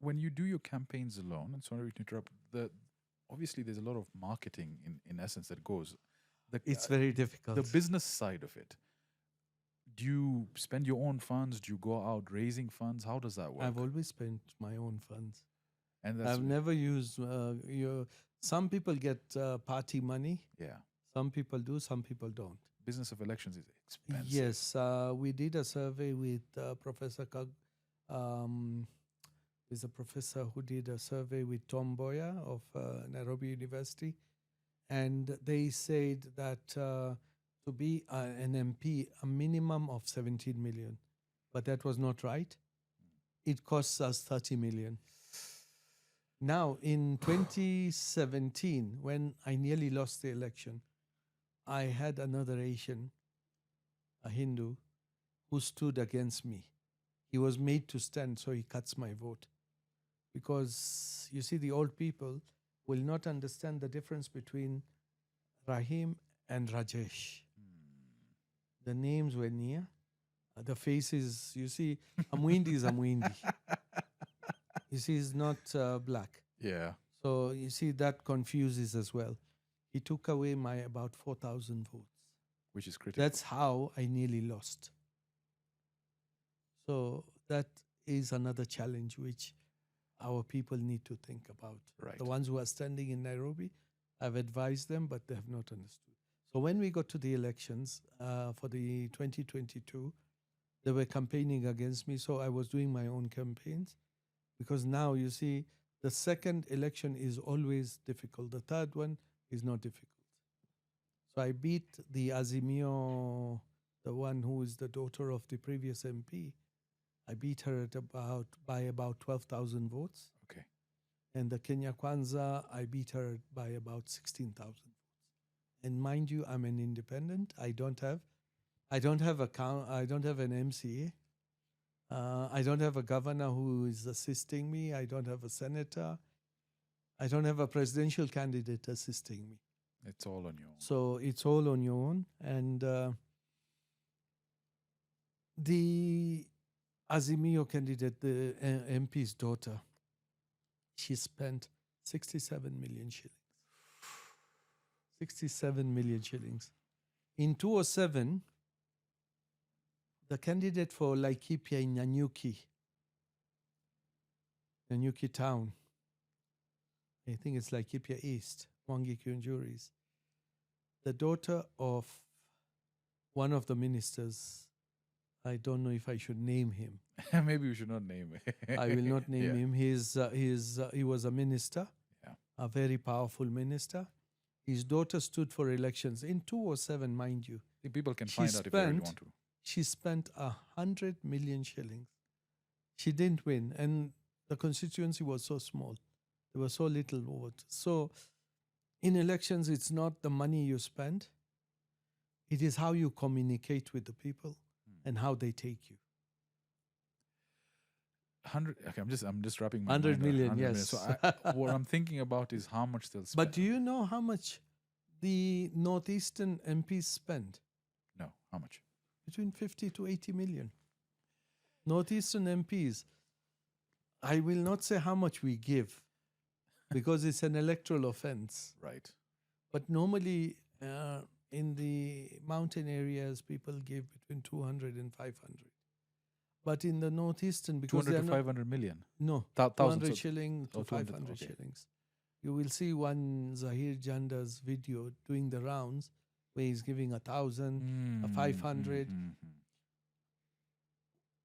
when you do your campaigns alone, and sorry to interrupt, obviously there's a lot of marketing in essence that goes. The It's very the difficult. business side of it. Do you spend your own funds? Do you go out raising funds? How does that I've work? always spent my own funds. And that's I've never used your. Some people get party money. yeah. Some people do. Some people don't. Business of elections is expensive. Yes, we did a survey with Professor Kag. Um, there's a professor who did a survey with Tom Boyer of Nairobi University, and they said that to be an MP, a minimum of 17 million, but that was not right. It costs us 30 million. Now, in 2017, when I nearly lost the election, I had another Asian, a Hindu, who stood against me. He was made to stand, so he cuts my vote. Because you see, the old people will not understand the difference between Rahim and Rajesh. The names were near. The faces, you see, Amwindi is Amwindi. You see, he's not black. Yeah. So you see, that confuses as well. He took away my about 4,000 votes. Which is critical. That's how I nearly lost. So that is another challenge which our people need to think about. Right. The ones who are standing in Nairobi, I've advised them, but they have not understood. So when we got to the elections for the 2022, they were campaigning against me. So I was doing my own campaigns because now you see the second election is always difficult. The third one is not difficult. So I beat the Azimio, the one who is the daughter of the previous MP. I beat her at by about 12,000 votes. Okay. And the Kenya Kwanza, I beat her by about 16,000 votes. And mind you, I'm an independent. I don't have an MCA. I don't have a governor who is assisting me. I don't have a senator. I don't have a presidential candidate assisting me. It's all on your own. So it's all on your own. And the Azimio candidate, the MP's daughter, she spent 67 million shillings. 67 million shillings. In 2007, the candidate for Laikipia in Nanyuki town, I think it's Laikipia East, Mwangi Kiunjuris, the daughter of one of the ministers, I don't know if I should name him. Maybe we should not name it. I will not name him. He was a minister, a very powerful minister. His daughter stood for elections in 2007, mind you. People can find out if they really want to. She spent 100 million shillings. She didn't win, and the constituency was so small. There were so little votes. So in elections, it's not the money you spend. It is how you communicate with the people and how they take you. 100. Okay, I'm just wrapping my 100 mind million, around 100 yes. million. So what I'm thinking about is how much they'll spend. But do you know how much the Northeastern MPs spend? No, how much? Between 50 to 80 million. Northeastern MPs, I will not say how much we give because it's an electoral offense. Right. But normally in the mountain areas, people give between 200 and 500. But in the Northeastern, because 200 to 500 million? No, 200 shillings to 500 shillings. You will see one Zahir Janda's video doing the rounds where he's giving 1,000, 500.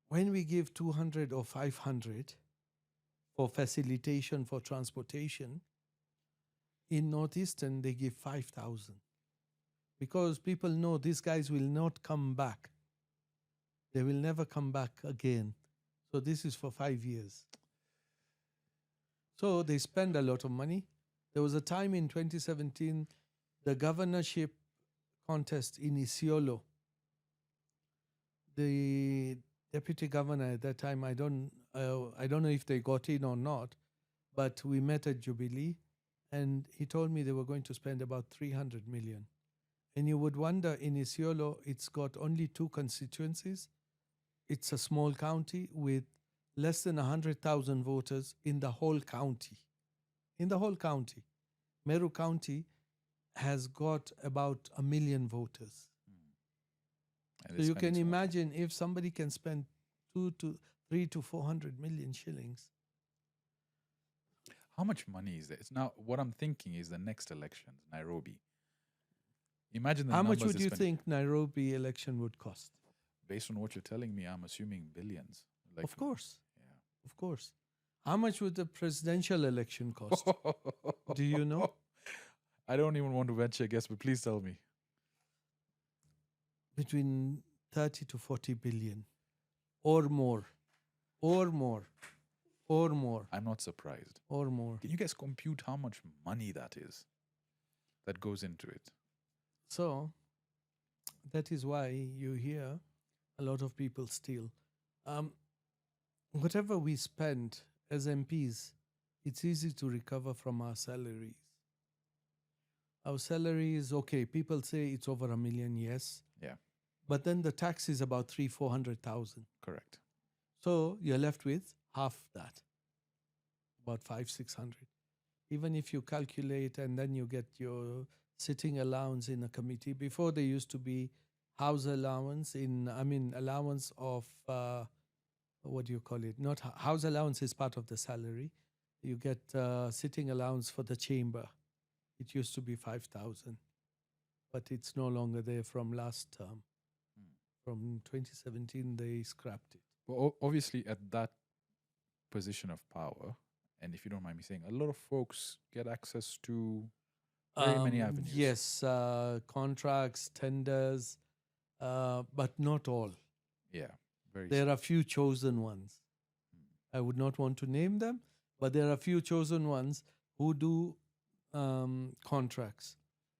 When we give 200 or 500 for facilitation for transportation, in Northeastern they give 5,000 because people know these guys will not come back. They will never come back again. So this is for 5 years. So they spend a lot of money. There was a time in 2017, the governorship contest in Isiolo. The deputy governor at that time, I don't know if they got in or not, but we met at Jubilee, and he told me they were going to spend about 300 million. And you would wonder, in Isiolo, it's got only 2 constituencies. It's a small county with less than 100,000 voters in the whole county. In the whole county. Meru County has got about 1 million voters. And So it's you can spending so much. imagine if somebody can spend 3 to 400 million shillings. How much money is there? It's now what I'm thinking is the next election, Nairobi. Imagine the How much numbers would they you spend. think Nairobi election would cost? Based on what you're telling me, I'm assuming billions. Like, Of course. yeah. Of course. How much would the presidential election cost? Do you know? I don't even want to venture a guess, but please tell me. Between 30 to 40 billion or more. Or more. Or more. I'm not surprised. Or more. Can you guys compute how much money that is that goes into it? So that is why you hear a lot of people steal. Whatever we spend as MPs, it's easy to recover from our salaries. Our salaries, okay, people say it's over 1 million, yes. Yeah, But then the tax is about 300,000-400,000. correct. So you're left with half that, about 500-600. Even if you calculate and then you get your sitting allowance in a committee. Before there used to be house allowance allowance of what do you call it? Not house allowance is part of the salary. You get sitting allowance for the chamber. It used to be 5,000, but it's no longer there from last term. From 2017, they scrapped it. But obviously, at that position of power, and if you don't mind me saying, a lot of folks get access to very many avenues. Yes, contracts, tenders, but not all. Yeah, very. There are few chosen ones. I would not want to name them, but there are few chosen ones who do contracts,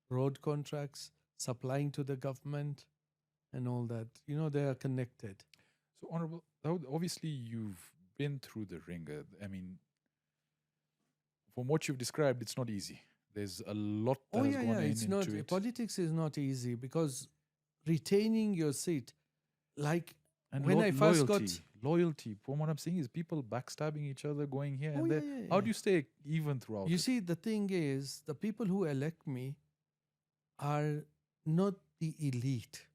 road contracts, supplying to the government, and all that. You know, they are connected. So, Honorable Dawood, obviously you've been through the ringer. I mean, from what you've described, it's not easy. There's a lot that has gone It's not. into it. Politics is not easy because retaining your seat, like And when I first loyalty, from what I'm seeing, is people backstabbing each other, going here and yeah, there. yeah, How yeah. do you stay even throughout? You it? see, the thing is, the people who elect me are not the elite.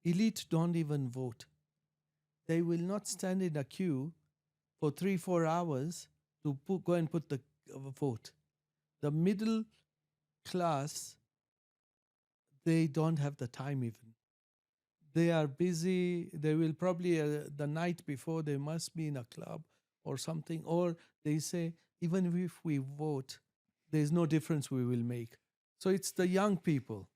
Elite don't even vote. They will not stand in a queue for 3-4 hours to go and put the vote. The middle class, they don't have the time even. They are busy. They will probably, the night before, they must be in a club or something. Or they say, even if we vote, there's no difference we will make. So it's the young people.